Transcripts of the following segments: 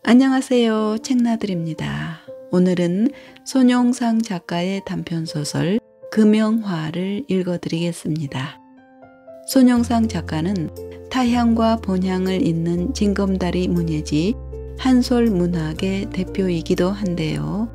안녕하세요. 책나들입니다. 오늘은 손용상 작가의 단편소설 금영화를 읽어드리겠습니다. 손용상 작가는 타향과 본향을 잇는 징검다리 문예지 한솔문학의 대표이기도 한데요.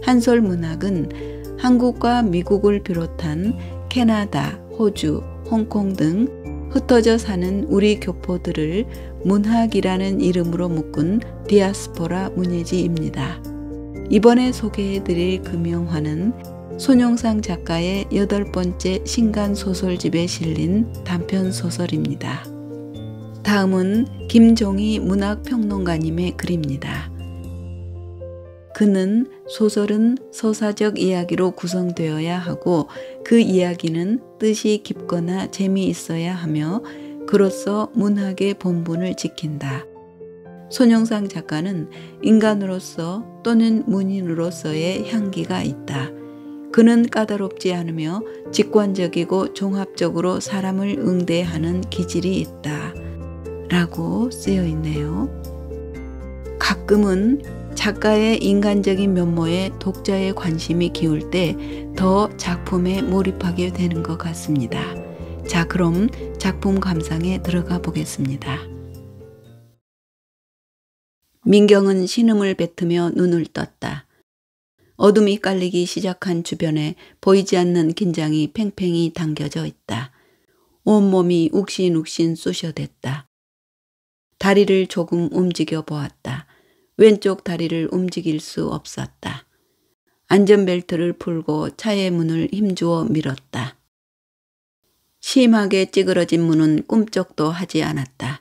한솔문학은 한국과 미국을 비롯한 캐나다, 호주, 홍콩 등 흩어져 사는 우리 교포들을 문학이라는 이름으로 묶은 디아스포라 문예지입니다. 이번에 소개해드릴 금영화는 손용상 작가의 8번째 신간소설집에 실린 단편소설입니다. 다음은 김종희 문학평론가님의 글입니다. 그는 소설은 서사적 이야기로 구성되어야 하고 그 이야기는 뜻이 깊거나 재미있어야 하며 그로써 문학의 본분을 지킨다. 손용상 작가는 인간으로서 또는 문인으로서의 향기가 있다. 그는 까다롭지 않으며 직관적이고 종합적으로 사람을 응대하는 기질이 있다. 라고 쓰여 있네요. 가끔은 작가의 인간적인 면모에 독자의 관심이 기울 때 더 작품에 몰입하게 되는 것 같습니다. 자, 그럼 작품 감상에 들어가 보겠습니다. 민경은 신음을 뱉으며 눈을 떴다. 어둠이 깔리기 시작한 주변에 보이지 않는 긴장이 팽팽히 당겨져 있다. 온몸이 욱신욱신 쑤셔댔다. 다리를 조금 움직여 보았다. 왼쪽 다리를 움직일 수 없었다. 안전벨트를 풀고 차의 문을 힘주어 밀었다. 심하게 찌그러진 문은 꿈쩍도 하지 않았다.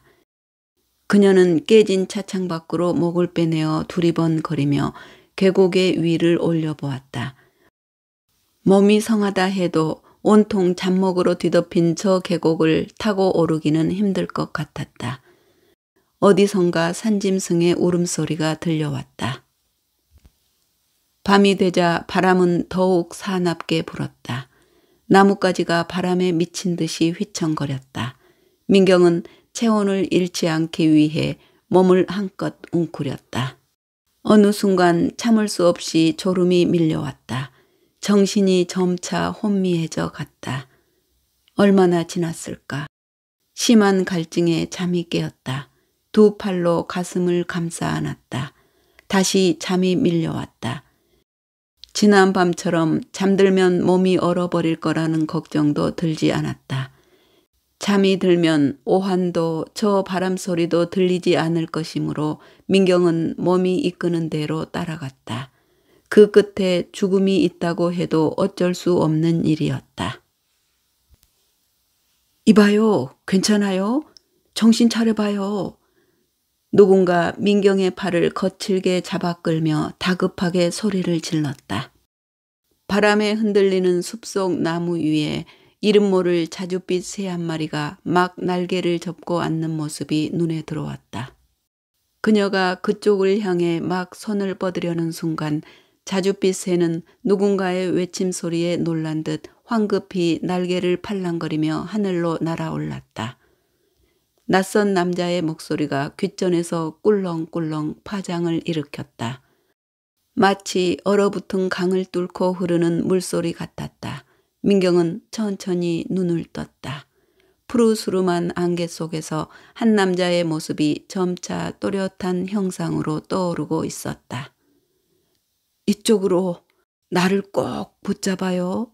그녀는 깨진 차창 밖으로 목을 빼내어 두리번거리며 계곡의 위를 올려보았다. 몸이 성하다 해도 온통 잡목으로 뒤덮인 저 계곡을 타고 오르기는 힘들 것 같았다. 어디선가 산짐승의 울음소리가 들려왔다. 밤이 되자 바람은 더욱 사납게 불었다. 나뭇가지가 바람에 미친 듯이 휘청거렸다. 민경은 체온을 잃지 않기 위해 몸을 한껏 웅크렸다. 어느 순간 참을 수 없이 졸음이 밀려왔다. 정신이 점차 혼미해져 갔다. 얼마나 지났을까? 심한 갈증에 잠이 깨었다. 두 팔로 가슴을 감싸 안았다. 다시 잠이 밀려왔다. 지난 밤처럼 잠들면 몸이 얼어버릴 거라는 걱정도 들지 않았다. 잠이 들면 오한도 저 바람소리도 들리지 않을 것이므로 민경은 몸이 이끄는 대로 따라갔다. 그 끝에 죽음이 있다고 해도 어쩔 수 없는 일이었다. 이봐요, 괜찮아요? 정신 차려봐요. 누군가 민경의 팔을 거칠게 잡아 끌며 다급하게 소리를 질렀다. 바람에 흔들리는 숲속 나무 위에 이름 모를 자줏빛 새 한 마리가 막 날개를 접고 앉는 모습이 눈에 들어왔다. 그녀가 그쪽을 향해 막 손을 뻗으려는 순간 자줏빛 새는 누군가의 외침 소리에 놀란 듯 황급히 날개를 팔랑거리며 하늘로 날아올랐다. 낯선 남자의 목소리가 귓전에서 꿀렁꿀렁 파장을 일으켰다. 마치 얼어붙은 강을 뚫고 흐르는 물소리 같았다. 민경은 천천히 눈을 떴다. 푸르스름한 안개 속에서 한 남자의 모습이 점차 또렷한 형상으로 떠오르고 있었다. 이쪽으로 나를 꼭 붙잡아요.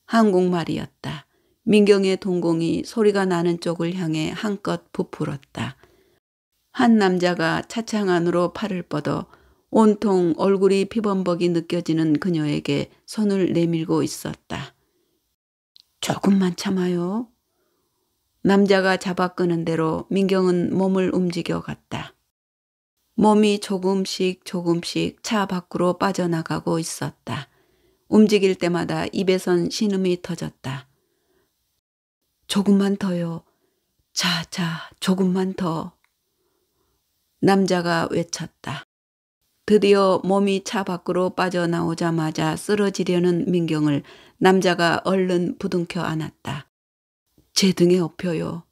한국말이었다. 민경의 동공이 소리가 나는 쪽을 향해 한껏 부풀었다. 한 남자가 차창 안으로 팔을 뻗어 온통 얼굴이 피범벅이 느껴지는 그녀에게 손을 내밀고 있었다. 조금만 참아요. 남자가 잡아 끄는 대로 민경은 몸을 움직여 갔다. 몸이 조금씩 차 밖으로 빠져나가고 있었다. 움직일 때마다 입에선 신음이 터졌다. 조금만 더요. 자, 조금만 더. 남자가 외쳤다. 드디어 몸이 차 밖으로 빠져나오자마자 쓰러지려는 민경을 남자가 얼른 부둥켜 안았다. 제 등에 업혀요.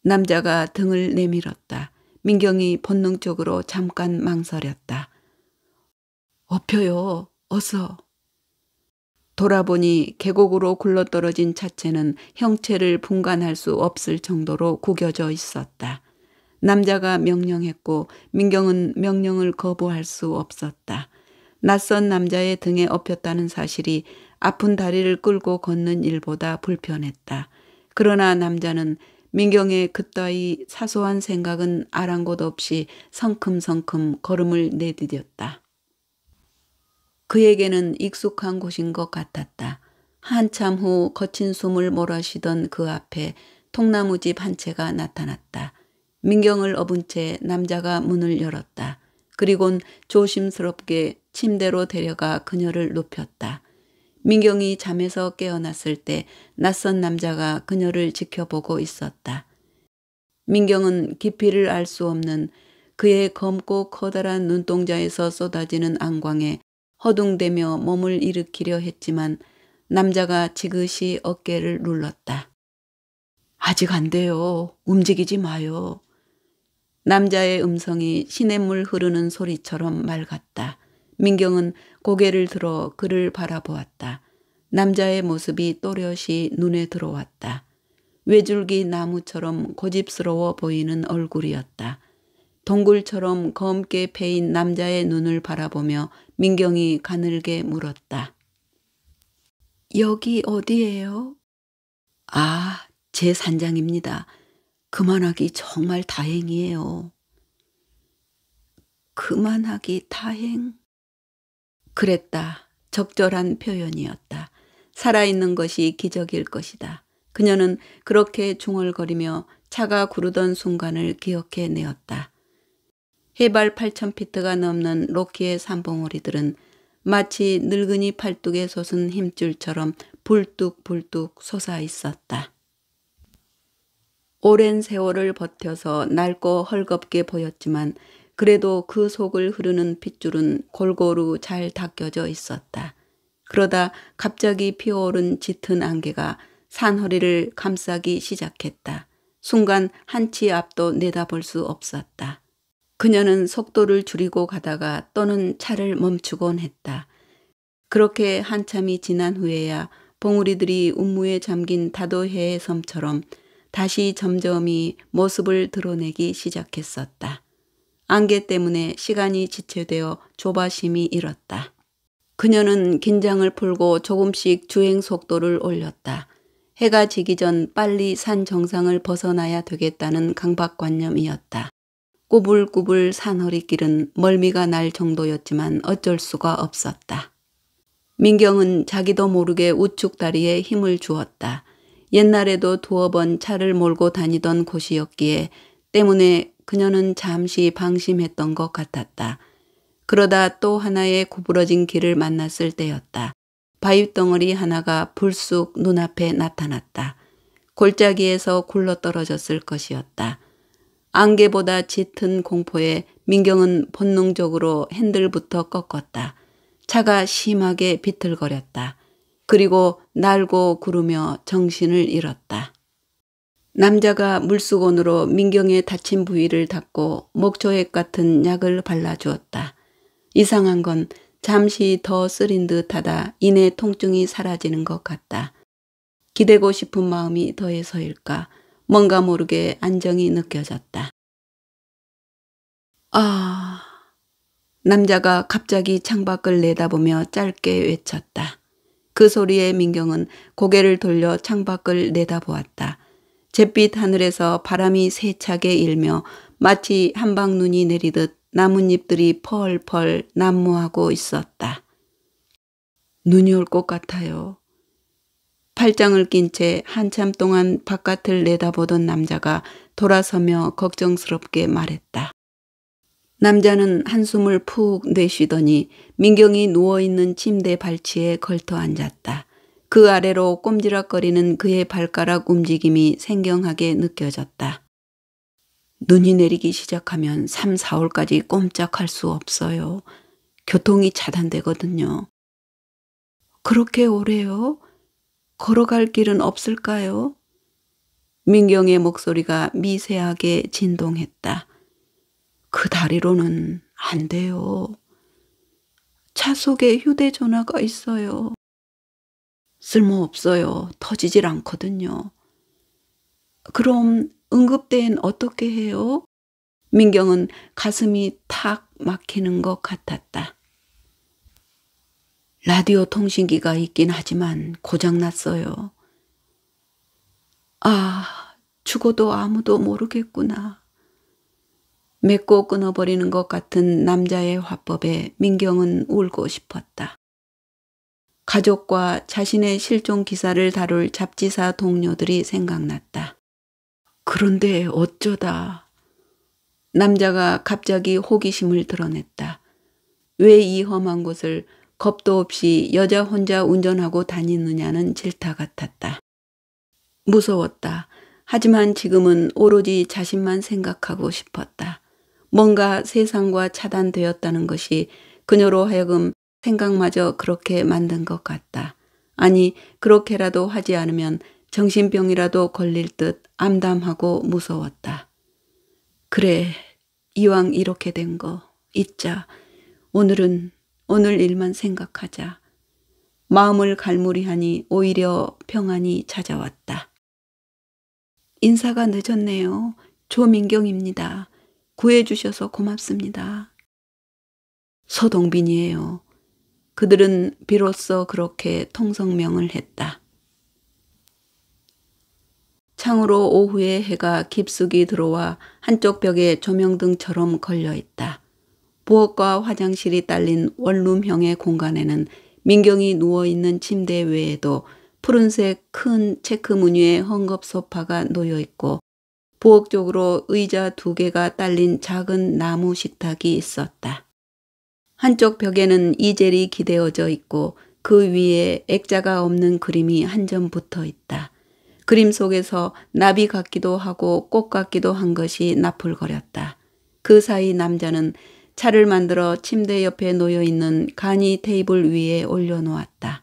남자가 등을 내밀었다. 민경이 본능적으로 잠깐 망설였다. 업혀요. 어서. 돌아보니 계곡으로 굴러떨어진 차체는 형체를 분간할 수 없을 정도로 구겨져 있었다. 남자가 명령했고 민경은 명령을 거부할 수 없었다. 낯선 남자의 등에 업혔다는 사실이 아픈 다리를 끌고 걷는 일보다 불편했다. 그러나 남자는 민경의 그따위 사소한 생각은 아랑곳 없이 성큼성큼 걸음을 내디뎠다. 그에게는 익숙한 곳인 것 같았다. 한참 후 거친 숨을 몰아쉬던 그 앞에 통나무집 한 채가 나타났다. 민경을 업은 채 남자가 문을 열었다. 그리곤 조심스럽게 침대로 데려가 그녀를 눕혔다. 민경이 잠에서 깨어났을 때 낯선 남자가 그녀를 지켜보고 있었다. 민경은 깊이를 알 수 없는 그의 검고 커다란 눈동자에서 쏟아지는 안광에 허둥대며 몸을 일으키려 했지만 남자가 지그시 어깨를 눌렀다. 아직 안 돼요. 움직이지 마요. 남자의 음성이 시냇물 흐르는 소리처럼 맑았다. 민경은 고개를 들어 그를 바라보았다. 남자의 모습이 또렷이 눈에 들어왔다. 외줄기 나무처럼 고집스러워 보이는 얼굴이었다. 동굴처럼 검게 패인 남자의 눈을 바라보며 민경이 가늘게 물었다. 여기 어디예요? 아, 제 산장입니다. 그만하기 정말 다행이에요. 그만하기 다행? 그랬다. 적절한 표현이었다. 살아있는 것이 기적일 것이다. 그녀는 그렇게 중얼거리며 차가 구르던 순간을 기억해내었다. 해발 8,000피트가 넘는 로키의 산봉우리들은 마치 늙은이 팔뚝에 솟은 힘줄처럼 불뚝불뚝 솟아 있었다. 오랜 세월을 버텨서 낡고 헐겁게 보였지만 그래도 그 속을 흐르는 핏줄은 골고루 잘 닦여져 있었다. 그러다 갑자기 피어오른 짙은 안개가 산허리를 감싸기 시작했다. 순간 한치 앞도 내다볼 수 없었다. 그녀는 속도를 줄이고 가다가 또는 차를 멈추곤 했다. 그렇게 한참이 지난 후에야 봉우리들이 운무에 잠긴 다도해의 섬처럼 다시 점점이 모습을 드러내기 시작했었다. 안개 때문에 시간이 지체되어 조바심이 일었다. 그녀는 긴장을 풀고 조금씩 주행 속도를 올렸다. 해가 지기 전 빨리 산 정상을 벗어나야 되겠다는 강박관념이었다. 꾸불꾸불 산허리길은 멀미가 날 정도였지만 어쩔 수가 없었다. 민경은 자기도 모르게 우측 다리에 힘을 주었다. 옛날에도 두어 번 차를 몰고 다니던 곳이었기에 때문에 그녀는 잠시 방심했던 것 같았다. 그러다 또 하나의 구부러진 길을 만났을 때였다. 바윗덩어리 하나가 불쑥 눈앞에 나타났다. 골짜기에서 굴러떨어졌을 것이었다. 안개보다 짙은 공포에 민경은 본능적으로 핸들부터 꺾었다. 차가 심하게 비틀거렸다. 그리고 날고 구르며 정신을 잃었다. 남자가 물수건으로 민경의 다친 부위를 닦고 목초액 같은 약을 발라주었다. 이상한 건 잠시 더 쓰린 듯하다 이내 통증이 사라지는 것 같다. 기대고 싶은 마음이 더해서일까 뭔가 모르게 안정이 느껴졌다. 아... 남자가 갑자기 창밖을 내다보며 짧게 외쳤다. 그 소리에 민경은 고개를 돌려 창밖을 내다보았다. 잿빛 하늘에서 바람이 세차게 일며 마치 한방눈이 내리듯 나뭇잎들이 펄펄 난무하고 있었다. 눈이 올 것 같아요. 팔짱을 낀 채 한참 동안 바깥을 내다보던 남자가 돌아서며 걱정스럽게 말했다. 남자는 한숨을 푹 내쉬더니 민경이 누워있는 침대 발치에 걸터 앉았다. 그 아래로 꼼지락거리는 그의 발가락 움직임이 생경하게 느껴졌다. 눈이 내리기 시작하면 3, 4월까지 꼼짝할 수 없어요. 교통이 차단되거든요. 그렇게 오래요? 걸어갈 길은 없을까요? 민경의 목소리가 미세하게 진동했다. 그 다리로는 안 돼요. 차 속에 휴대전화가 있어요. 쓸모없어요. 터지질 않거든요. 그럼 응급대엔 어떻게 해요? 민경은 가슴이 탁 막히는 것 같았다. 라디오 통신기가 있긴 하지만 고장났어요. 아, 죽어도 아무도 모르겠구나. 맺고 끊어버리는 것 같은 남자의 화법에 민경은 울고 싶었다. 가족과 자신의 실종 기사를 다룰 잡지사 동료들이 생각났다. 그런데 어쩌다 남자가 갑자기 호기심을 드러냈다. 왜 이 험한 곳을 겁도 없이 여자 혼자 운전하고 다니느냐는 질타 같았다. 무서웠다. 하지만 지금은 오로지 자신만 생각하고 싶었다. 뭔가 세상과 차단되었다는 것이 그녀로 하여금 생각마저 그렇게 만든 것 같다. 아니, 그렇게라도 하지 않으면 정신병이라도 걸릴 듯 암담하고 무서웠다. 그래, 이왕 이렇게 된 거 잊자. 오늘은 오늘 일만 생각하자. 마음을 갈무리하니 오히려 평안이 찾아왔다. 인사가 늦었네요. 조민경입니다. 구해주셔서 고맙습니다. 서동빈이에요. 그들은 비로소 그렇게 통성명을 했다. 창으로 오후에 해가 깊숙이 들어와 한쪽 벽에 조명등처럼 걸려있다. 부엌과 화장실이 딸린 원룸형의 공간에는 민경이 누워있는 침대 외에도 푸른색 큰 체크 무늬의 헝겊 소파가 놓여있고 부엌 쪽으로 의자 2개가 딸린 작은 나무 식탁이 있었다. 한쪽 벽에는 이젤이 기대어져 있고 그 위에 액자가 없는 그림이 한 점 붙어 있다. 그림 속에서 나비 같기도 하고 꽃 같기도 한 것이 나풀거렸다. 그 사이 남자는 차를 만들어 침대 옆에 놓여있는 간이 테이블 위에 올려놓았다.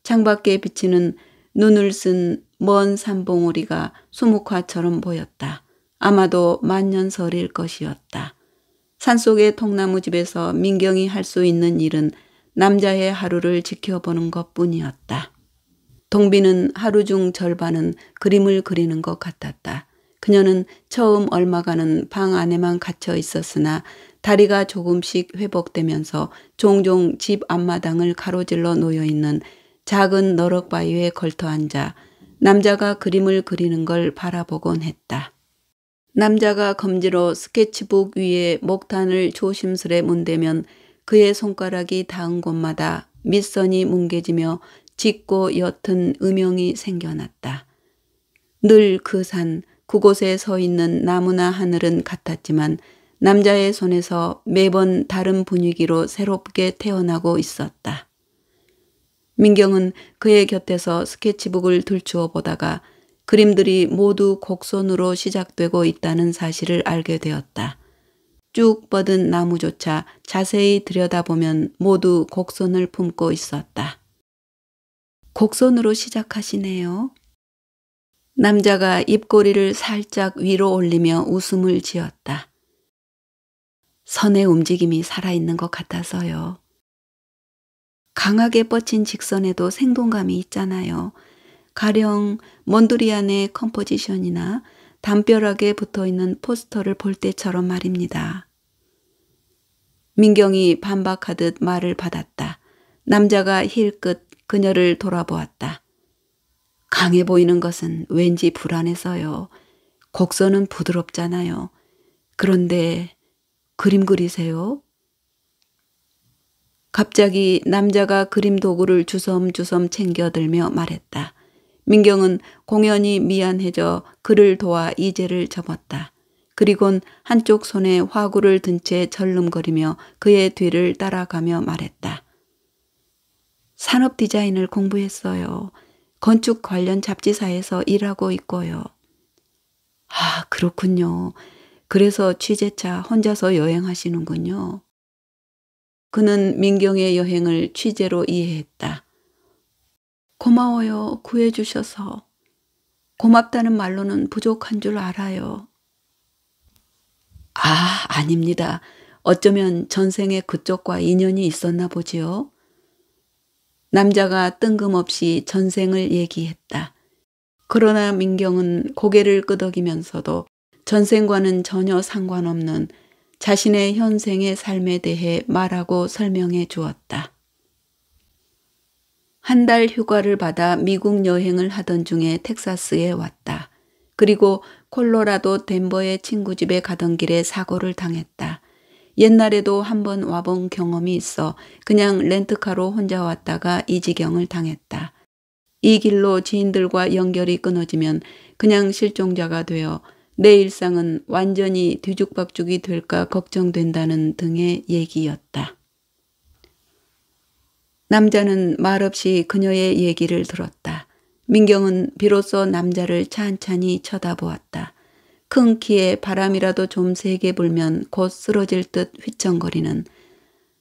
창밖에 비치는 눈을 쓴 먼 산봉우리가 수묵화처럼 보였다. 아마도 만년설일 것이었다. 산속의 통나무집에서 민경이 할 수 있는 일은 남자의 하루를 지켜보는 것뿐이었다. 동빈은 하루 중 절반은 그림을 그리는 것 같았다. 그녀는 처음 얼마간은 방 안에만 갇혀 있었으나 다리가 조금씩 회복되면서 종종 집 앞마당을 가로질러 놓여있는 작은 너럭바위에 걸터앉아 남자가 그림을 그리는 걸 바라보곤 했다. 남자가 검지로 스케치북 위에 목탄을 조심스레 문대면 그의 손가락이 닿은 곳마다 밑선이 뭉개지며 짙고 옅은 음영이 생겨났다. 늘 그 산, 그곳에 서 있는 나무나 하늘은 같았지만 남자의 손에서 매번 다른 분위기로 새롭게 태어나고 있었다. 민경은 그의 곁에서 스케치북을 들추어 보다가 그림들이 모두 곡선으로 시작되고 있다는 사실을 알게 되었다. 쭉 뻗은 나무조차 자세히 들여다보면 모두 곡선을 품고 있었다. 곡선으로 시작하시네요. 남자가 입꼬리를 살짝 위로 올리며 웃음을 지었다. 선의 움직임이 살아있는 것 같아서요. 강하게 뻗친 직선에도 생동감이 있잖아요. 가령 몬드리안의 컴포지션이나 담벼락에 붙어있는 포스터를 볼 때처럼 말입니다. 민경이 반박하듯 말을 받았다. 남자가 힐끗 그녀를 돌아보았다. 강해 보이는 것은 왠지 불안해서요. 곡선은 부드럽잖아요. 그런데 그림 그리세요? 갑자기 남자가 그림 도구를 주섬주섬 챙겨들며 말했다. 민경은 공연히 미안해져 그를 도와 이젤을 접었다. 그리곤 한쪽 손에 화구를 든 채 절름거리며 그의 뒤를 따라가며 말했다. 산업 디자인을 공부했어요. 건축 관련 잡지사에서 일하고 있고요. 아, 그렇군요. 그래서 취재차 혼자서 여행하시는군요. 그는 민경의 여행을 취재로 이해했다. 고마워요. 구해주셔서. 고맙다는 말로는 부족한 줄 알아요. 아, 아닙니다. 어쩌면 전생에 그쪽과 인연이 있었나 보지요. 남자가 뜬금없이 전생을 얘기했다. 그러나 민경은 고개를 끄덕이면서도 전생과는 전혀 상관없는 자신의 현생의 삶에 대해 말하고 설명해 주었다. 한 달 휴가를 받아 미국 여행을 하던 중에 텍사스에 왔다. 그리고 콜로라도 덴버의 친구 집에 가던 길에 사고를 당했다. 옛날에도 한번 와본 경험이 있어 그냥 렌트카로 혼자 왔다가 이 지경을 당했다. 이 길로 지인들과 연결이 끊어지면 그냥 실종자가 되어 내 일상은 완전히 뒤죽박죽이 될까 걱정된다는 등의 얘기였다. 남자는 말없이 그녀의 얘기를 들었다. 민경은 비로소 남자를 찬찬히 쳐다보았다. 큰 키에 바람이라도 좀 세게 불면 곧 쓰러질 듯 휘청거리는,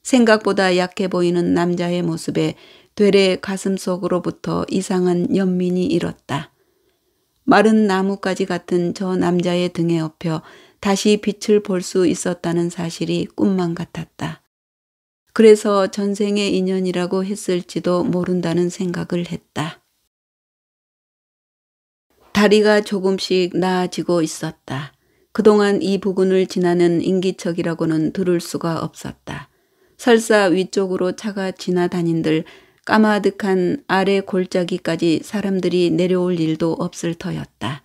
생각보다 약해 보이는 남자의 모습에 되레 가슴속으로부터 이상한 연민이 일었다. 마른 나뭇가지 같은 저 남자의 등에 엎여 다시 빛을 볼 수 있었다는 사실이 꿈만 같았다. 그래서 전생의 인연이라고 했을지도 모른다는 생각을 했다. 다리가 조금씩 나아지고 있었다. 그동안 이 부근을 지나는 인기척이라고는 들을 수가 없었다. 설사 위쪽으로 차가 지나다닌들 까마득한 아래 골짜기까지 사람들이 내려올 일도 없을 터였다.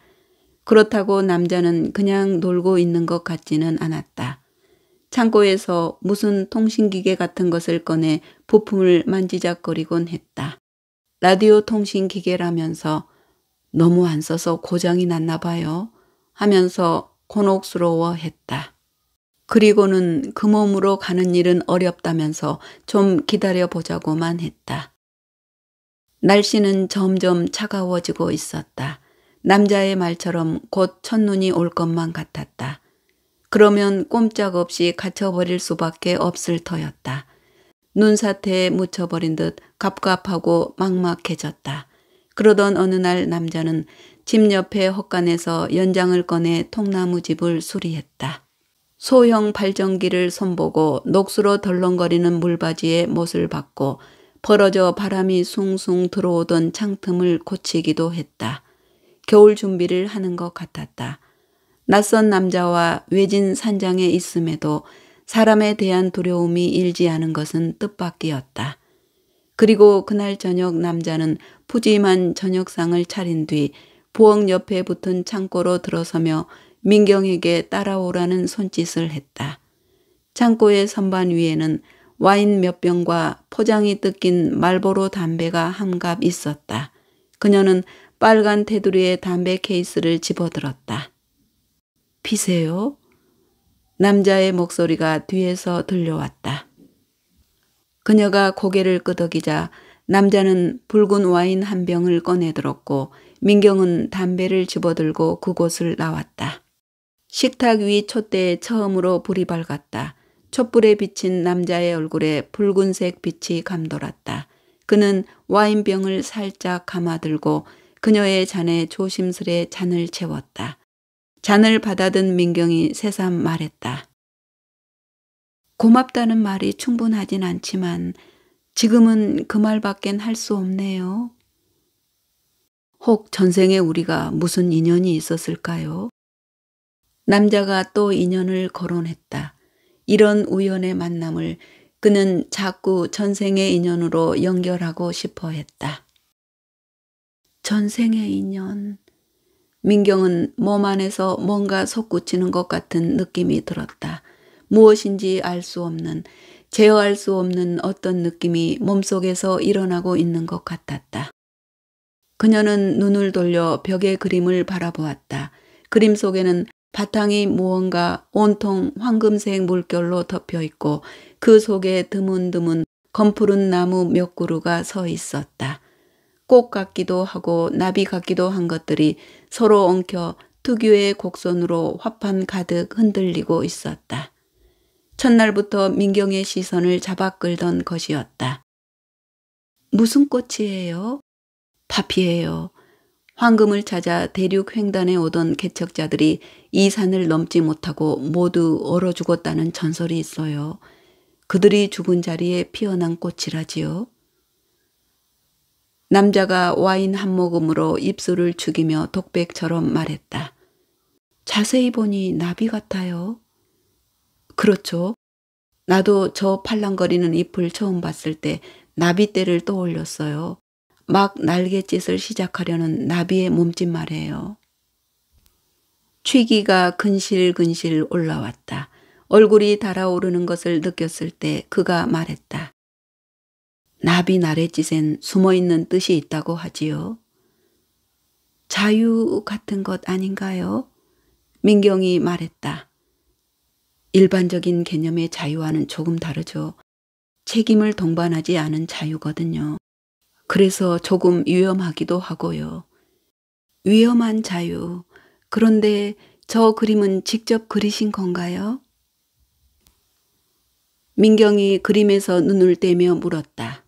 그렇다고 남자는 그냥 놀고 있는 것 같지는 않았다. 창고에서 무슨 통신기계 같은 것을 꺼내 부품을 만지작거리곤 했다. 라디오 통신기계라면서 너무 안 써서 고장이 났나 봐요 하면서 곤혹스러워했다. 그리고는 그 몸으로 가는 일은 어렵다면서 좀 기다려보자고만 했다. 날씨는 점점 차가워지고 있었다. 남자의 말처럼 곧 첫눈이 올 것만 같았다. 그러면 꼼짝없이 갇혀버릴 수밖에 없을 터였다. 눈사태에 묻혀버린 듯 갑갑하고 막막해졌다. 그러던 어느 날 남자는 집 옆에 헛간에서 연장을 꺼내 통나무집을 수리했다. 소형 발전기를 손보고 녹수로 덜렁거리는 물바지에 못을 박고 벌어져 바람이 숭숭 들어오던 창틈을 고치기도 했다. 겨울 준비를 하는 것 같았다. 낯선 남자와 외진 산장에 있음에도 사람에 대한 두려움이 일지 않은 것은 뜻밖이었다. 그리고 그날 저녁 남자는 푸짐한 저녁상을 차린 뒤 부엌 옆에 붙은 창고로 들어서며 민경에게 따라오라는 손짓을 했다. 창고의 선반 위에는 와인 몇 병과 포장이 뜯긴 말보로 담배가 한갑 있었다. 그녀는 빨간 테두리에 담배 케이스를 집어들었다. 피세요? 남자의 목소리가 뒤에서 들려왔다. 그녀가 고개를 끄덕이자 남자는 붉은 와인 한 병을 꺼내들었고 민경은 담배를 집어들고 그곳을 나왔다. 식탁 위 촛대에 처음으로 불이 밝았다. 촛불에 비친 남자의 얼굴에 붉은색 빛이 감돌았다. 그는 와인병을 살짝 감아들고 그녀의 잔에 조심스레 잔을 채웠다. 잔을 받아든 민경이 새삼 말했다. 고맙다는 말이 충분하진 않지만 지금은 그 말밖엔 할 수 없네요. 혹 전생에 우리가 무슨 인연이 있었을까요? 남자가 또 인연을 거론했다. 이런 우연의 만남을 그는 자꾸 전생의 인연으로 연결하고 싶어 했다. 전생의 인연. 민경은 몸 안에서 뭔가 솟구치는 것 같은 느낌이 들었다. 무엇인지 알 수 없는, 제어할 수 없는 어떤 느낌이 몸속에서 일어나고 있는 것 같았다. 그녀는 눈을 돌려 벽의 그림을 바라보았다. 그림 속에는 바탕이 무언가 온통 황금색 물결로 덮여 있고 그 속에 드문드문 검푸른 나무 몇 그루가 서 있었다. 꽃 같기도 하고 나비 같기도 한 것들이 서로 엉켜 특유의 곡선으로 화판 가득 흔들리고 있었다. 첫날부터 민경의 시선을 잡아 끌던 것이었다. 무슨 꽃이에요? 파피예요. 황금을 찾아 대륙 횡단에 오던 개척자들이 이 산을 넘지 못하고 모두 얼어 죽었다는 전설이 있어요. 그들이 죽은 자리에 피어난 꽃이라지요. 남자가 와인 한 모금으로 입술을 죽이며 독백처럼 말했다. 자세히 보니 나비 같아요. 그렇죠. 나도 저 팔랑거리는 잎을 처음 봤을 때 나비떼를 떠올렸어요. 막 날갯짓을 시작하려는 나비의 몸짓 말이에요. 취기가 근실근실 올라왔다. 얼굴이 달아오르는 것을 느꼈을 때 그가 말했다. 나비 나랫짓엔 숨어있는 뜻이 있다고 하지요. 자유 같은 것 아닌가요? 민경이 말했다. 일반적인 개념의 자유와는 조금 다르죠. 책임을 동반하지 않은 자유거든요. 그래서 조금 위험하기도 하고요. 위험한 자유. 그런데 저 그림은 직접 그리신 건가요? 민경이 그림에서 눈을 떼며 물었다.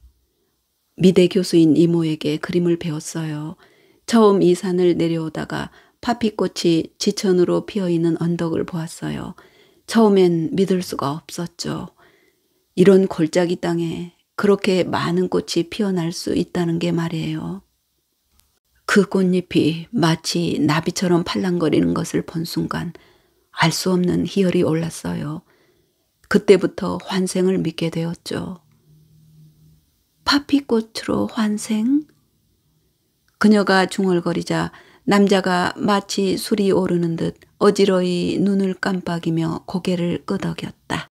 미대 교수인 이모에게 그림을 배웠어요. 처음 이 산을 내려오다가 파피꽃이 지천으로 피어있는 언덕을 보았어요. 처음엔 믿을 수가 없었죠. 이런 골짜기 땅에 그렇게 많은 꽃이 피어날 수 있다는 게 말이에요. 그 꽃잎이 마치 나비처럼 팔랑거리는 것을 본 순간 알 수 없는 희열이 올랐어요. 그때부터 환생을 믿게 되었죠. 파피꽃으로 환생? 그녀가 중얼거리자 남자가 마치 술이 오르는 듯 어지러이 눈을 깜빡이며 고개를 끄덕였다.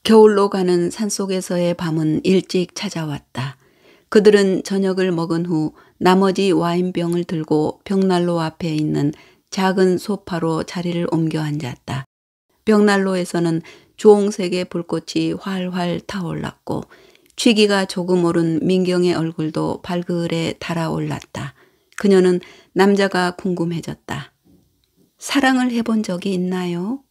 겨울로 가는 산속에서의 밤은 일찍 찾아왔다. 그들은 저녁을 먹은 후 나머지 와인병을 들고 벽난로 앞에 있는 작은 소파로 자리를 옮겨 앉았다. 벽난로에서는 주홍색의 불꽃이 활활 타올랐고 취기가 조금 오른 민경의 얼굴도 발그레 달아올랐다. 그녀는 남자가 궁금해졌다. 사랑을 해본 적이 있나요?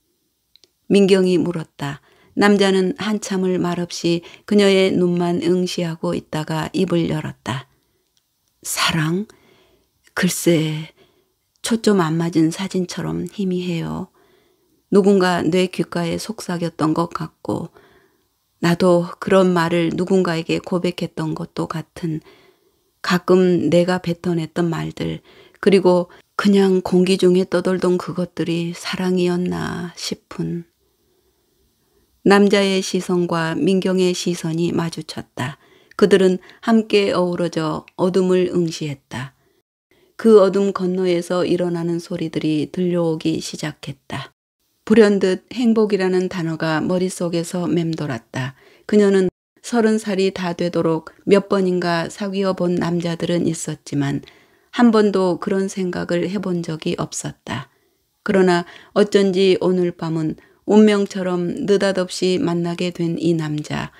민경이 물었다. 남자는 한참을 말없이 그녀의 눈만 응시하고 있다가 입을 열었다. 사랑? 글쎄, 초점 안 맞은 사진처럼 희미해요. 누군가 내 귓가에 속삭였던 것 같고 나도 그런 말을 누군가에게 고백했던 것도 같은 가끔 내가 뱉어냈던 말들 그리고 그냥 공기 중에 떠돌던 그것들이 사랑이었나 싶은. 남자의 시선과 민경의 시선이 마주쳤다. 그들은 함께 어우러져 어둠을 응시했다. 그 어둠 건너에서 일어나는 소리들이 들려오기 시작했다. 불현듯 행복이라는 단어가 머릿속에서 맴돌았다. 그녀는 30살이 다 되도록 몇 번인가 사귀어 본 남자들은 있었지만 한 번도 그런 생각을 해본 적이 없었다. 그러나 어쩐지 오늘 밤은 운명처럼 느닷없이 만나게 된 이 남자,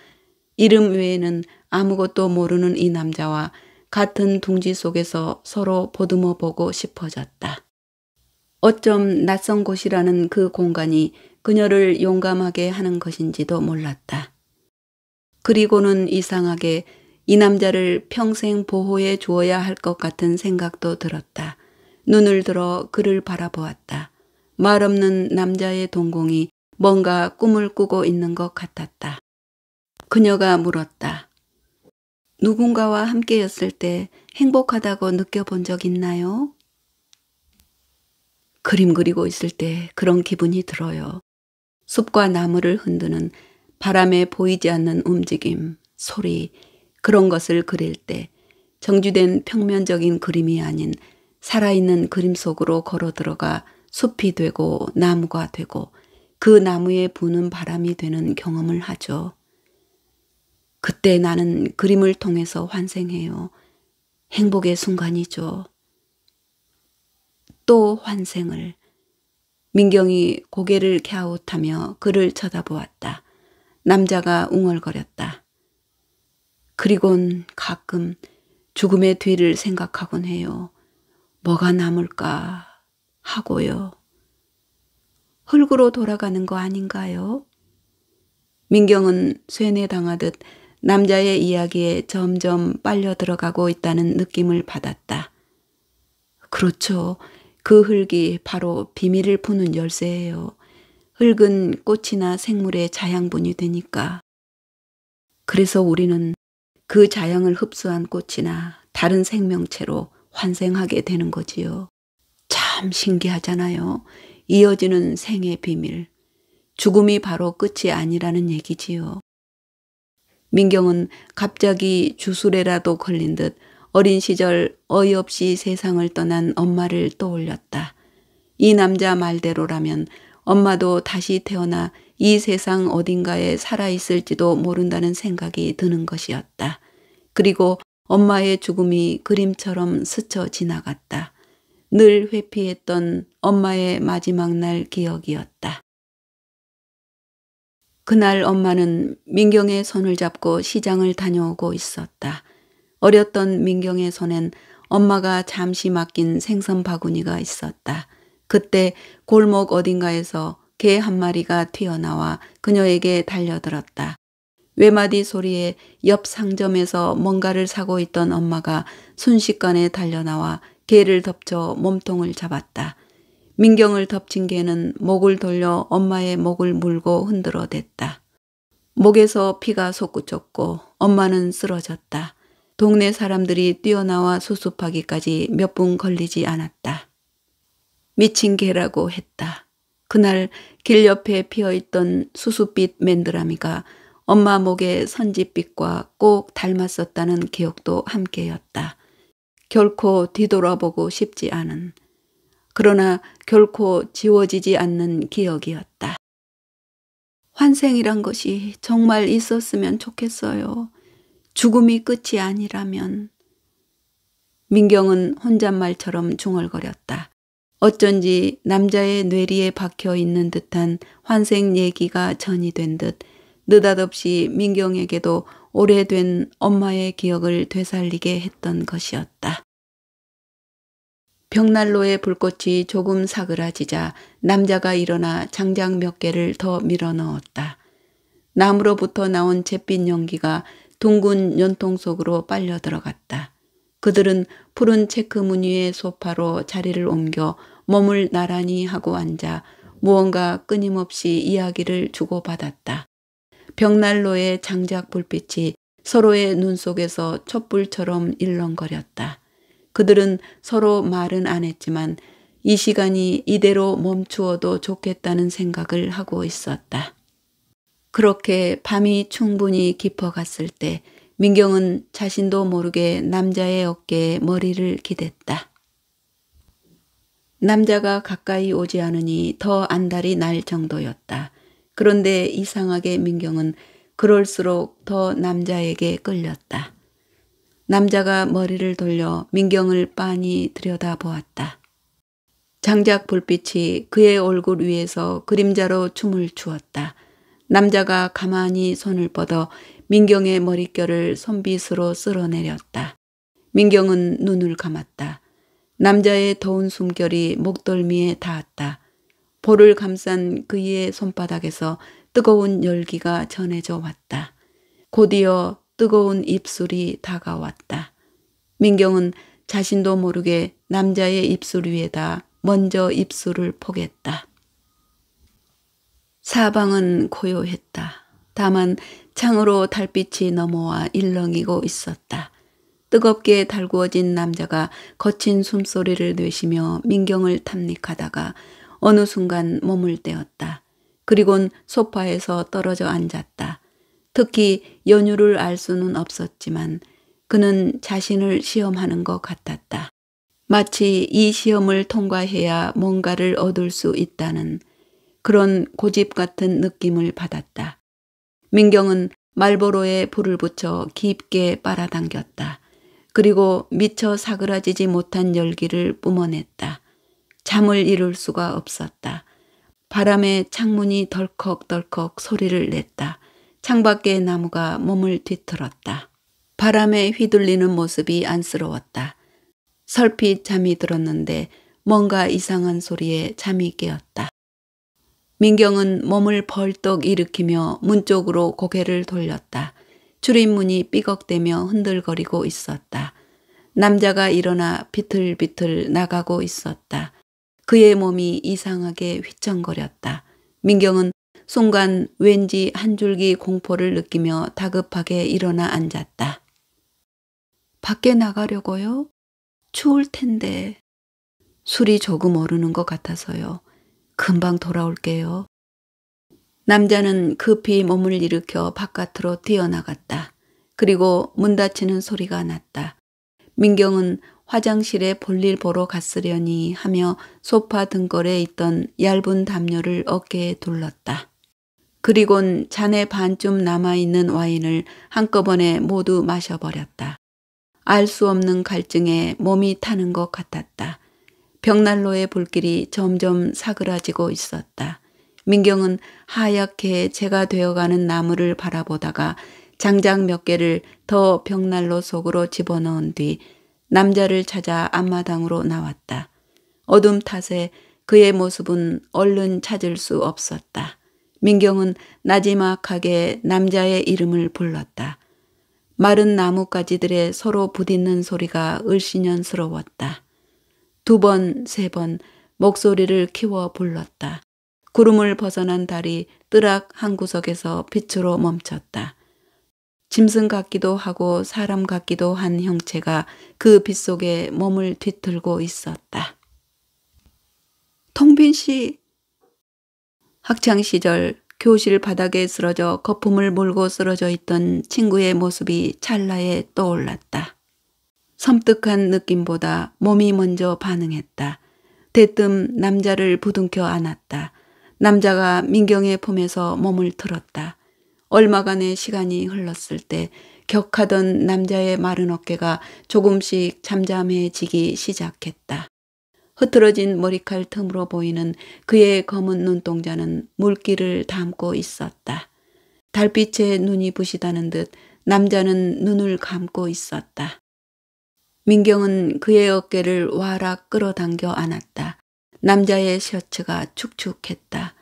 이름 외에는 아무것도 모르는 이 남자와 같은 둥지 속에서 서로 보듬어 보고 싶어졌다. 어쩜 낯선 곳이라는 그 공간이 그녀를 용감하게 하는 것인지도 몰랐다. 그리고는 이상하게 이 남자를 평생 보호해 주어야 할 것 같은 생각도 들었다. 눈을 들어 그를 바라보았다. 말없는 남자의 동공이 뭔가 꿈을 꾸고 있는 것 같았다. 그녀가 물었다. 누군가와 함께였을 때 행복하다고 느껴본 적 있나요? 그림 그리고 있을 때 그런 기분이 들어요. 숲과 나무를 흔드는 바람에 보이지 않는 움직임, 소리, 그런 것을 그릴 때 정주된 평면적인 그림이 아닌 살아있는 그림 속으로 걸어 들어가 숲이 되고 나무가 되고 그 나무에 부는 바람이 되는 경험을 하죠. 그때 나는 그림을 통해서 환생해요. 행복의 순간이죠. 또 환생을. 민경이 고개를 갸웃하며 그를 쳐다보았다. 남자가 웅얼거렸다. 그리곤 가끔 죽음의 뒤를 생각하곤 해요. 뭐가 남을까 하고요. 흙으로 돌아가는 거 아닌가요? 민경은 쇠뇌당하듯 남자의 이야기에 점점 빨려 들어가고 있다는 느낌을 받았다. 그렇죠. 그 흙이 바로 비밀을 푸는 열쇠예요. 흙은 꽃이나 생물의 자양분이 되니까. 그래서 우리는 그 자양을 흡수한 꽃이나 다른 생명체로 환생하게 되는 거지요. 참 신기하잖아요. 이어지는 생의 비밀. 죽음이 바로 끝이 아니라는 얘기지요. 민경은 갑자기 주술에라도 걸린 듯 어린 시절 어이없이 세상을 떠난 엄마를 떠올렸다. 이 남자 말대로라면 엄마도 다시 태어나 이 세상 어딘가에 살아있을지도 모른다는 생각이 드는 것이었다. 그리고 엄마의 죽음이 그림처럼 스쳐 지나갔다. 늘 회피했던 엄마의 마지막 날 기억이었다. 그날 엄마는 민경의 손을 잡고 시장을 다녀오고 있었다. 어렸던 민경의 손엔 엄마가 잠시 맡긴 생선 바구니가 있었다. 그때 골목 어딘가에서 개 한 마리가 튀어나와 그녀에게 달려들었다. 외마디 소리에 옆 상점에서 뭔가를 사고 있던 엄마가 순식간에 달려나와 개를 덮쳐 몸통을 잡았다. 민경을 덮친 개는 목을 돌려 엄마의 목을 물고 흔들어댔다. 목에서 피가 솟구쳤고 엄마는 쓰러졌다. 동네 사람들이 뛰어나와 수습하기까지 몇 분 걸리지 않았다. 미친 개라고 했다. 그날 길 옆에 피어있던 수수빛 맨드라미가 엄마 목의 선짓빛과 꼭 닮았었다는 기억도 함께였다. 결코 뒤돌아보고 싶지 않은, 그러나 결코 지워지지 않는 기억이었다. 환생이란 것이 정말 있었으면 좋겠어요. 죽음이 끝이 아니라면. 민경은 혼잣말처럼 중얼거렸다. 어쩐지 남자의 뇌리에 박혀 있는 듯한 환생 얘기가 전이 된 듯 느닷없이 민경에게도 오래된 엄마의 기억을 되살리게 했던 것이었다. 벽난로의 불꽃이 조금 사그라지자 남자가 일어나 장작 몇 개를 더 밀어 넣었다. 나무로부터 나온 잿빛 연기가 둥근 연통 속으로 빨려 들어갔다. 그들은 푸른 체크 무늬의 소파로 자리를 옮겨 몸을 나란히 하고 앉아 무언가 끊임없이 이야기를 주고받았다. 벽난로의 장작 불빛이 서로의 눈 속에서 촛불처럼 일렁거렸다. 그들은 서로 말은 안 했지만 이 시간이 이대로 멈추어도 좋겠다는 생각을 하고 있었다. 그렇게 밤이 충분히 깊어갔을 때 민경은 자신도 모르게 남자의 어깨에 머리를 기댔다. 남자가 가까이 오지 않으니 더 안달이 날 정도였다. 그런데 이상하게 민경은 그럴수록 더 남자에게 끌렸다. 남자가 머리를 돌려 민경을 빤히 들여다보았다. 장작 불빛이 그의 얼굴 위에서 그림자로 춤을 추었다. 남자가 가만히 손을 뻗어 민경의 머릿결을 손빗으로 쓸어내렸다. 민경은 눈을 감았다. 남자의 더운 숨결이 목덜미에 닿았다. 볼을 감싼 그의 손바닥에서 뜨거운 열기가 전해져 왔다. 곧이어 뜨거운 입술이 다가왔다. 민경은 자신도 모르게 남자의 입술 위에다 먼저 입술을 포겠다. 사방은 고요했다. 다만 창으로 달빛이 넘어와 일렁이고 있었다. 뜨겁게 달구어진 남자가 거친 숨소리를 내쉬며 민경을 탐닉하다가 어느 순간 몸을 떼었다. 그리곤 소파에서 떨어져 앉았다. 특히 연유를 알 수는 없었지만 그는 자신을 시험하는 것 같았다. 마치 이 시험을 통과해야 뭔가를 얻을 수 있다는 그런 고집 같은 느낌을 받았다. 민경은 말보로에 불을 붙여 깊게 빨아당겼다. 그리고 미처 사그라지지 못한 열기를 뿜어냈다. 잠을 이룰 수가 없었다. 바람에 창문이 덜컥덜컥 소리를 냈다. 창밖의 나무가 몸을 뒤틀었다. 바람에 휘둘리는 모습이 안쓰러웠다. 설핏 잠이 들었는데 뭔가 이상한 소리에 잠이 깨었다. 민경은 몸을 벌떡 일으키며 문 쪽으로 고개를 돌렸다. 출입문이 삐걱대며 흔들거리고 있었다. 남자가 일어나 비틀비틀 나가고 있었다. 그의 몸이 이상하게 휘청거렸다. 민경은 순간 왠지 한 줄기 공포를 느끼며 다급하게 일어나 앉았다. 밖에 나가려고요? 추울 텐데. 술이 조금 오르는 것 같아서요. 금방 돌아올게요. 남자는 급히 몸을 일으켜 바깥으로 뛰어나갔다. 그리고 문 닫히는 소리가 났다. 민경은 화장실에 볼일 보러 갔으려니 하며 소파 등걸에 있던 얇은 담요를 어깨에 둘렀다. 그리곤 잔에 반쯤 남아있는 와인을 한꺼번에 모두 마셔버렸다. 알 수 없는 갈증에 몸이 타는 것 같았다. 벽난로의 불길이 점점 사그라지고 있었다. 민경은 하얗게 재가 되어가는 나무를 바라보다가 장작 몇 개를 더 벽난로 속으로 집어넣은 뒤 남자를 찾아 앞마당으로 나왔다. 어둠 탓에 그의 모습은 얼른 찾을 수 없었다. 민경은 나지막하게 남자의 이름을 불렀다. 마른 나뭇가지들의 서로 부딪는 소리가 을씨년스러웠다. 2번, 3번 목소리를 키워 불렀다. 구름을 벗어난 달이 뜨락 한 구석에서 빛으로 멈췄다. 짐승 같기도 하고 사람 같기도 한 형체가 그 빛 속에 몸을 뒤틀고 있었다. 통빈 씨! 학창시절 교실 바닥에 쓰러져 거품을 물고 쓰러져 있던 친구의 모습이 찰나에 떠올랐다. 섬뜩한 느낌보다 몸이 먼저 반응했다. 대뜸 남자를 부둥켜 안았다. 남자가 민경의 품에서 몸을 틀었다. 얼마간의 시간이 흘렀을 때 격하던 남자의 마른 어깨가 조금씩 잠잠해지기 시작했다. 흐트러진 머리칼 틈으로 보이는 그의 검은 눈동자는 물기를 담고 있었다. 달빛에 눈이 부시다는 듯 남자는 눈을 감고 있었다. 민경은 그의 어깨를 와락 끌어당겨 안았다. 남자의 셔츠가 축축했다.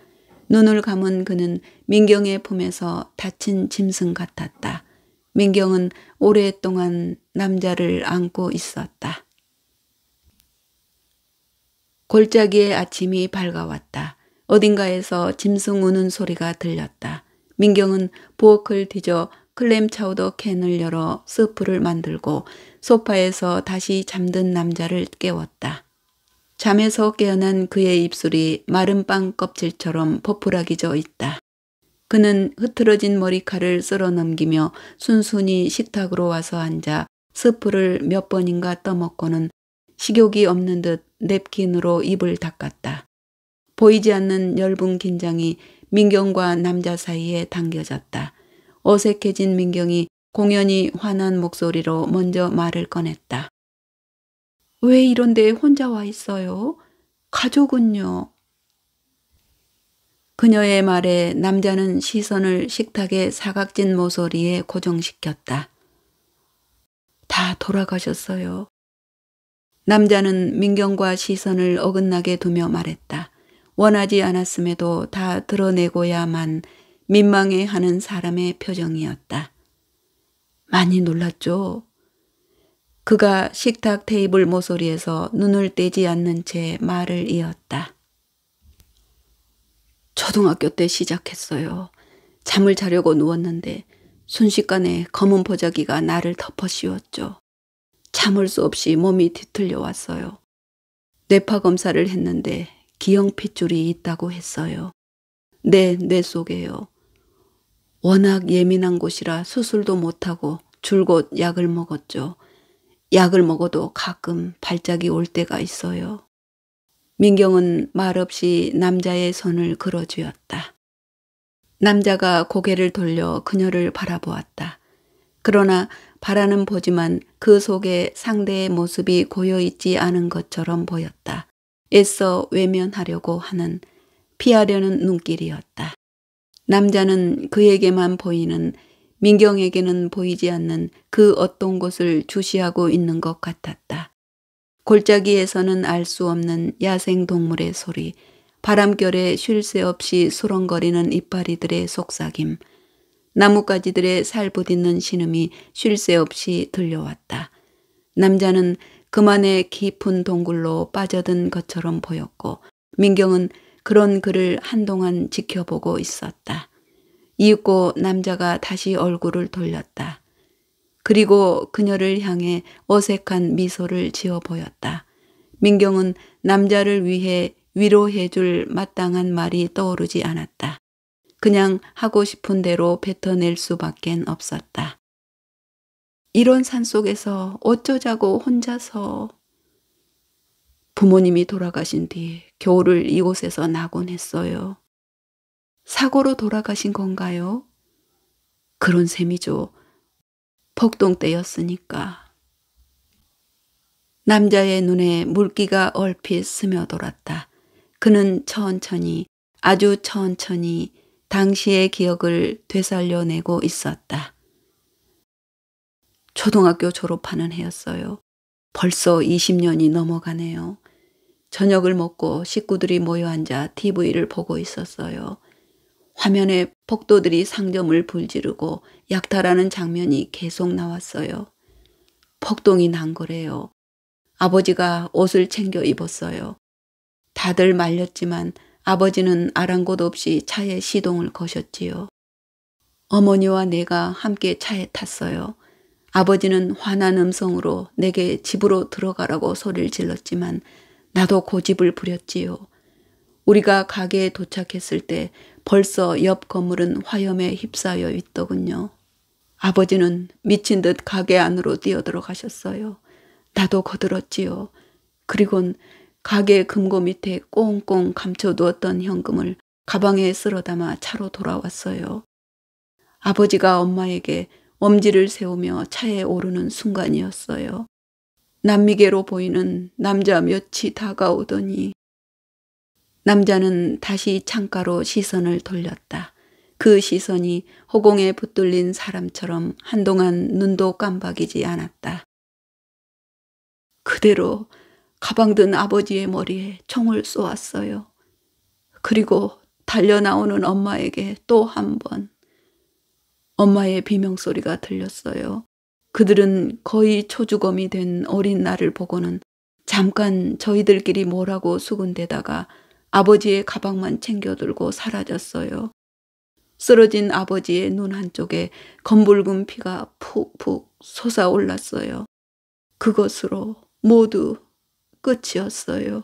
눈을 감은 그는 민경의 품에서 다친 짐승 같았다. 민경은 오랫동안 남자를 안고 있었다. 골짜기의 아침이 밝아왔다. 어딘가에서 짐승 우는 소리가 들렸다. 민경은 부엌을 뒤져 클램 차우더 캔을 열어 스프를 만들고 소파에서 다시 잠든 남자를 깨웠다. 잠에서 깨어난 그의 입술이 마른 빵 껍질처럼 포풀하게 져 있다. 그는 흐트러진 머리칼을 쓸어 넘기며 순순히 식탁으로 와서 앉아 스프를 몇 번인가 떠먹고는 식욕이 없는 듯 냅킨으로 입을 닦았다. 보이지 않는 엷은 긴장이 민경과 남자 사이에 당겨졌다. 어색해진 민경이 공연히 화난 목소리로 먼저 말을 꺼냈다. 왜 이런 데 혼자 와 있어요? 가족은요? 그녀의 말에 남자는 시선을 식탁의 사각진 모서리에 고정시켰다. 다 돌아가셨어요. 남자는 민경과 시선을 어긋나게 두며 말했다. 원하지 않았음에도 다 드러내고야만 민망해하는 사람의 표정이었다. 많이 놀랐죠? 그가 식탁 테이블 모서리에서 눈을 떼지 않는 채 말을 이었다. 초등학교 때 시작했어요. 잠을 자려고 누웠는데 순식간에 검은 보자기가 나를 덮어씌웠죠. 참을 수 없이 몸이 뒤틀려 왔어요. 뇌파 검사를 했는데 기형 핏줄이 있다고 했어요. 뇌 속에요. 워낙 예민한 곳이라 수술도 못하고 줄곧 약을 먹었죠. 약을 먹어도 가끔 발작이 올 때가 있어요. 민경은 말없이 남자의 손을 끌어쥐었다. 남자가 고개를 돌려 그녀를 바라보았다. 그러나 바라는 보지만 그 속에 상대의 모습이 고여있지 않은 것처럼 보였다. 애써 외면하려고 하는, 피하려는 눈길이었다. 남자는 그에게만 보이는, 민경에게는 보이지 않는 그 어떤 곳을 주시하고 있는 것 같았다. 골짜기에서는 알 수 없는 야생동물의 소리, 바람결에 쉴 새 없이 수렁거리는 이파리들의 속삭임, 나뭇가지들의 살부딛는 신음이 쉴 새 없이 들려왔다. 남자는 그만의 깊은 동굴로 빠져든 것처럼 보였고 민경은 그런 그를 한동안 지켜보고 있었다. 이윽고 남자가 다시 얼굴을 돌렸다. 그리고 그녀를 향해 어색한 미소를 지어 보였다. 민경은 남자를 위해 위로해 줄 마땅한 말이 떠오르지 않았다. 그냥 하고 싶은 대로 뱉어낼 수밖엔 없었다. 이런 산속에서 어쩌자고 혼자서. 부모님이 돌아가신 뒤 겨울을 이곳에서 나곤 했어요. 사고로 돌아가신 건가요? 그런 셈이죠. 폭동 때였으니까. 남자의 눈에 물기가 얼핏 스며들었다. 그는 천천히, 아주 천천히 당시의 기억을 되살려내고 있었다. 초등학교 졸업하는 해였어요. 벌써 20년이 넘어가네요. 저녁을 먹고 식구들이 모여 앉아 TV를 보고 있었어요. 화면에 폭도들이 상점을 불지르고 약탈하는 장면이 계속 나왔어요. 폭동이 난 거래요. 아버지가 옷을 챙겨 입었어요. 다들 말렸지만 아버지는 아랑곳 없이 차에 시동을 거셨지요. 어머니와 내가 함께 차에 탔어요. 아버지는 화난 음성으로 내게 집으로 들어가라고 소리를 질렀지만 나도 고집을 부렸지요. 우리가 가게에 도착했을 때 벌써 옆 건물은 화염에 휩싸여 있더군요. 아버지는 미친 듯 가게 안으로 뛰어들어가셨어요. 나도 거들었지요. 그리곤 가게 금고 밑에 꽁꽁 감춰두었던 현금을 가방에 쓸어담아 차로 돌아왔어요. 아버지가 엄마에게 엄지를 세우며 차에 오르는 순간이었어요. 남미계로 보이는 남자 몇이 다가오더니 남자는 다시 창가로 시선을 돌렸다. 그 시선이 허공에 붙들린 사람처럼 한동안 눈도 깜박이지 않았다. 그대로 가방 든 아버지의 머리에 총을 쏘았어요. 그리고 달려나오는 엄마에게 또 한 번. 엄마의 비명소리가 들렸어요. 그들은 거의 초주검이 된 어린 나를 보고는 잠깐 저희들끼리 뭐라고 수군대다가 아버지의 가방만 챙겨들고 사라졌어요. 쓰러진 아버지의 눈 한쪽에 검붉은 피가 푹푹 솟아올랐어요. 그것으로 모두 끝이었어요.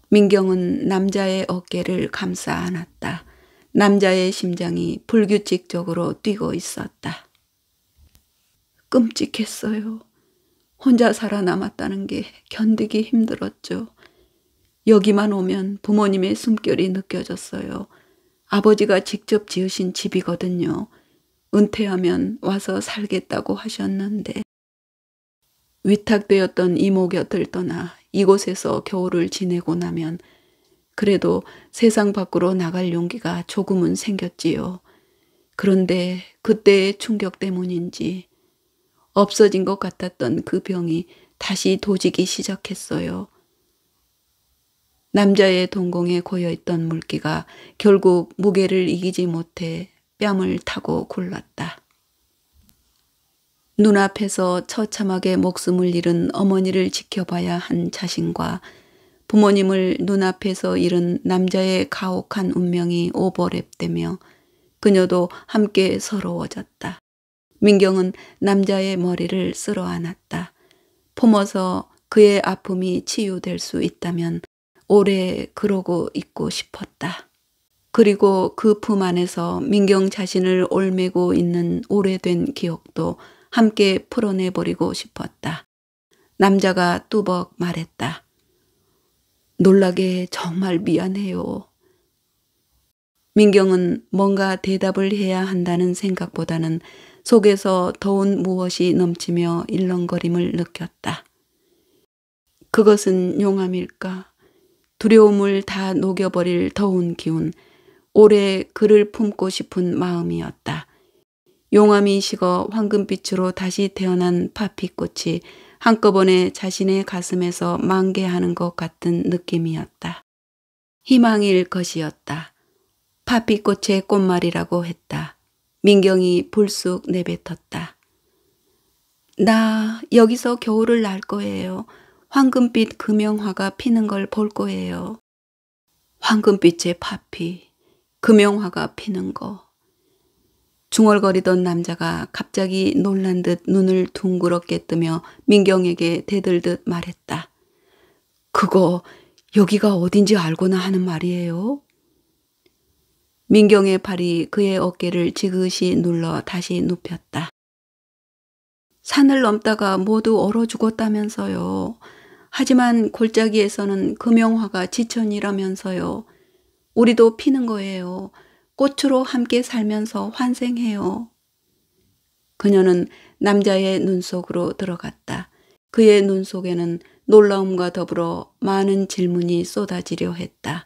민경은 남자의 어깨를 감싸 안았다. 남자의 심장이 불규칙적으로 뛰고 있었다. 끔찍했어요. 혼자 살아남았다는 게 견디기 힘들었죠. 여기만 오면 부모님의 숨결이 느껴졌어요. 아버지가 직접 지으신 집이거든요. 은퇴하면 와서 살겠다고 하셨는데 위탁되었던 이모 곁을 떠나 이곳에서 겨울을 지내고 나면 그래도 세상 밖으로 나갈 용기가 조금은 생겼지요. 그런데 그때의 충격 때문인지 없어진 것 같았던 그 병이 다시 도지기 시작했어요. 남자의 동공에 고여있던 물기가 결국 무게를 이기지 못해 뺨을 타고 굴렀다. 눈앞에서 처참하게 목숨을 잃은 어머니를 지켜봐야 한 자신과 부모님을 눈앞에서 잃은 남자의 가혹한 운명이 오버랩되며 그녀도 함께 서러워졌다. 민경은 남자의 머리를 쓸어 안았다. 품어서 그의 아픔이 치유될 수 있다면 오래 그러고 있고 싶었다. 그리고 그 품 안에서 민경 자신을 올매고 있는 오래된 기억도 함께 풀어내버리고 싶었다. 남자가 뚜벅 말했다. 놀라게 정말 미안해요. 민경은 뭔가 대답을 해야 한다는 생각보다는 속에서 더운 무엇이 넘치며 일렁거림을 느꼈다. 그것은 용암일까? 두려움을 다 녹여버릴 더운 기운, 오래 그를 품고 싶은 마음이었다. 용암이 식어 황금빛으로 다시 태어난 파피꽃이 한꺼번에 자신의 가슴에서 만개하는 것 같은 느낌이었다. 희망일 것이었다. 파피꽃의 꽃말이라고 했다. 민경이 불쑥 내뱉었다. 나 여기서 겨울을 날 거예요. 황금빛 금영화가 피는 걸 볼 거예요. 황금빛의 파피, 금영화가 피는 거. 중얼거리던 남자가 갑자기 놀란 듯 눈을 둥그렇게 뜨며 민경에게 대들듯 말했다. 그거 여기가 어딘지 알고나 하는 말이에요? 민경의 팔이 그의 어깨를 지그시 눌러 다시 눕혔다. 산을 넘다가 모두 얼어 죽었다면서요. 하지만 골짜기에서는 금영화가 지천이라면서요. 우리도 피는 거예요. 꽃으로 함께 살면서 환생해요. 그녀는 남자의 눈 속으로 들어갔다. 그의 눈 속에는 놀라움과 더불어 많은 질문이 쏟아지려 했다.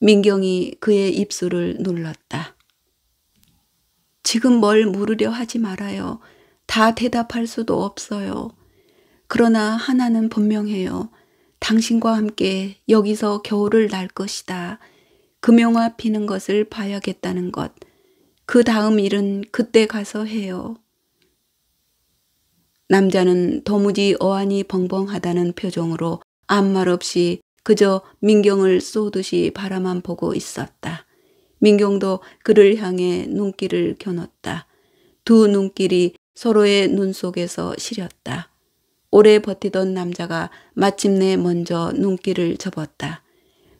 민경이 그의 입술을 눌렀다. 지금 뭘 물으려 하지 말아요. 다 대답할 수도 없어요. 그러나 하나는 분명해요. 당신과 함께 여기서 겨울을 날 것이다. 금영화 피는 것을 봐야겠다는 것. 그 다음 일은 그때 가서 해요. 남자는 도무지 어안이 벙벙하다는 표정으로 아무 말 없이 그저 민경을 쏘듯이 바라만 보고 있었다. 민경도 그를 향해 눈길을 겨눴다. 두 눈길이 서로의 눈 속에서 시렸다. 오래 버티던 남자가 마침내 먼저 눈길을 접었다.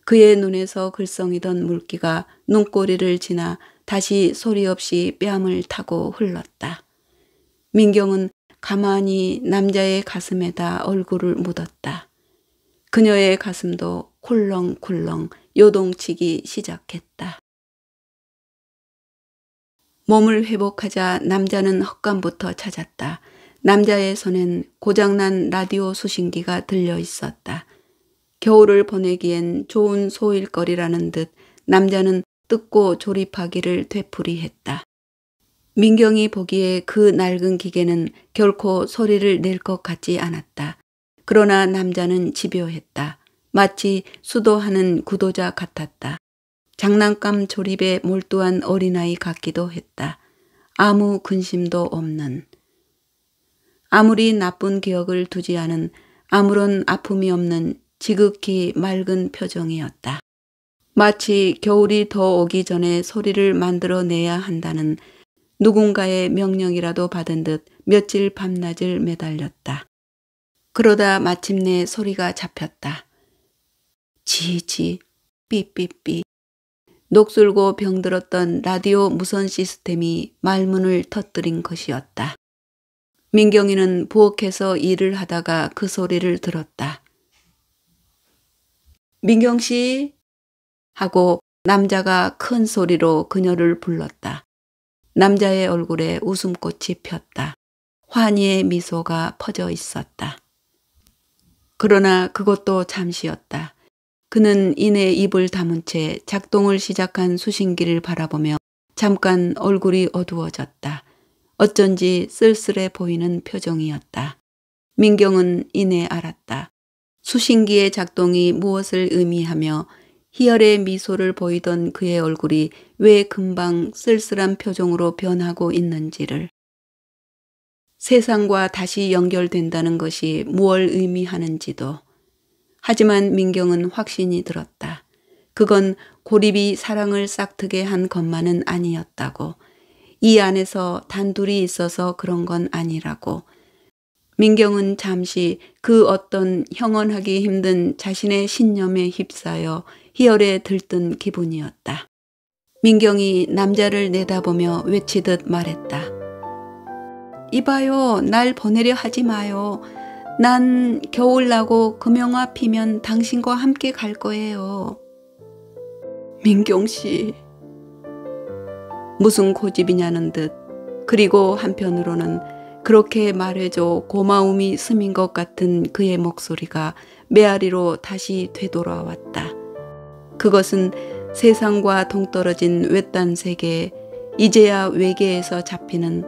그의 눈에서 글썽이던 물기가 눈꼬리를 지나 다시 소리 없이 뺨을 타고 흘렀다. 민경은 가만히 남자의 가슴에다 얼굴을 묻었다. 그녀의 가슴도 쿨렁쿨렁 요동치기 시작했다. 몸을 회복하자 남자는 헛간부터 찾았다. 남자의 손엔 고장난 라디오 수신기가 들려 있었다. 겨울을 보내기엔 좋은 소일거리라는 듯 남자는 뜯고 조립하기를 되풀이했다. 민경이 보기에 그 낡은 기계는 결코 소리를 낼 것 같지 않았다. 그러나 남자는 집요했다. 마치 수도하는 구도자 같았다. 장난감 조립에 몰두한 어린아이 같기도 했다. 아무 근심도 없는. 아무리 나쁜 기억을 두지 않은 아무런 아픔이 없는 지극히 맑은 표정이었다. 마치 겨울이 더 오기 전에 소리를 만들어내야 한다는 누군가의 명령이라도 받은 듯 며칠 밤낮을 매달렸다. 그러다 마침내 소리가 잡혔다. 지지, 삐삐삐. 녹슬고 병들었던 라디오 무선 시스템이 말문을 터뜨린 것이었다. 민경이는 부엌에서 일을 하다가 그 소리를 들었다. 민경 씨? 하고 남자가 큰 소리로 그녀를 불렀다. 남자의 얼굴에 웃음꽃이 폈다. 환희의 미소가 퍼져 있었다. 그러나 그것도 잠시였다. 그는 이내 입을 다문 채 작동을 시작한 수신기를 바라보며 잠깐 얼굴이 어두워졌다. 어쩐지 쓸쓸해 보이는 표정이었다. 민경은 이내 알았다. 수신기의 작동이 무엇을 의미하며 희열의 미소를 보이던 그의 얼굴이 왜 금방 쓸쓸한 표정으로 변하고 있는지를. 세상과 다시 연결된다는 것이 무엇을 의미하는지도. 하지만 민경은 확신이 들었다. 그건 고립이 사랑을 싹트게 한 것만은 아니었다고. 이 안에서 단둘이 있어서 그런 건 아니라고. 민경은 잠시 그 어떤 형언하기 힘든 자신의 신념에 휩싸여 희열에 들뜬 기분이었다. 민경이 남자를 내다보며 외치듯 말했다. 이봐요, 날 보내려 하지 마요. 난 겨울 나고 금영화 피면 당신과 함께 갈 거예요. 민경 씨. 무슨 고집이냐는 듯, 그리고 한편으로는 그렇게 말해줘 고마움이 스민 것 같은 그의 목소리가 메아리로 다시 되돌아왔다. 그것은 세상과 동떨어진 외딴 세계에 이제야 외계에서 잡히는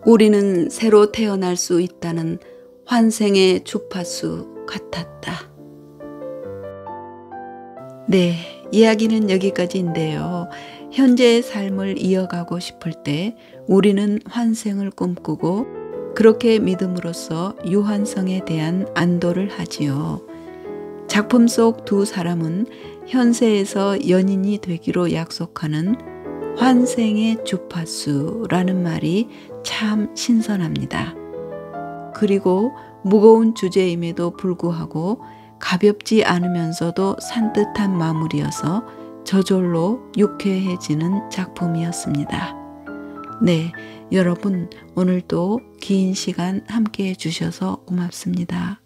우리는 새로 태어날 수 있다는 환생의 주파수 같았다. 네, 이야기는 여기까지인데요. 현재의 삶을 이어가고 싶을 때 우리는 환생을 꿈꾸고 그렇게 믿음으로써 유한성에 대한 안도를 하지요. 작품 속 두 사람은 현세에서 연인이 되기로 약속하는 환생의 주파수라는 말이 참 신선합니다. 그리고 무거운 주제임에도 불구하고 가볍지 않으면서도 산뜻한 마무리여서 저절로 유쾌해지는 작품이었습니다. 네, 여러분 오늘도 긴 시간 함께 해주셔서 고맙습니다.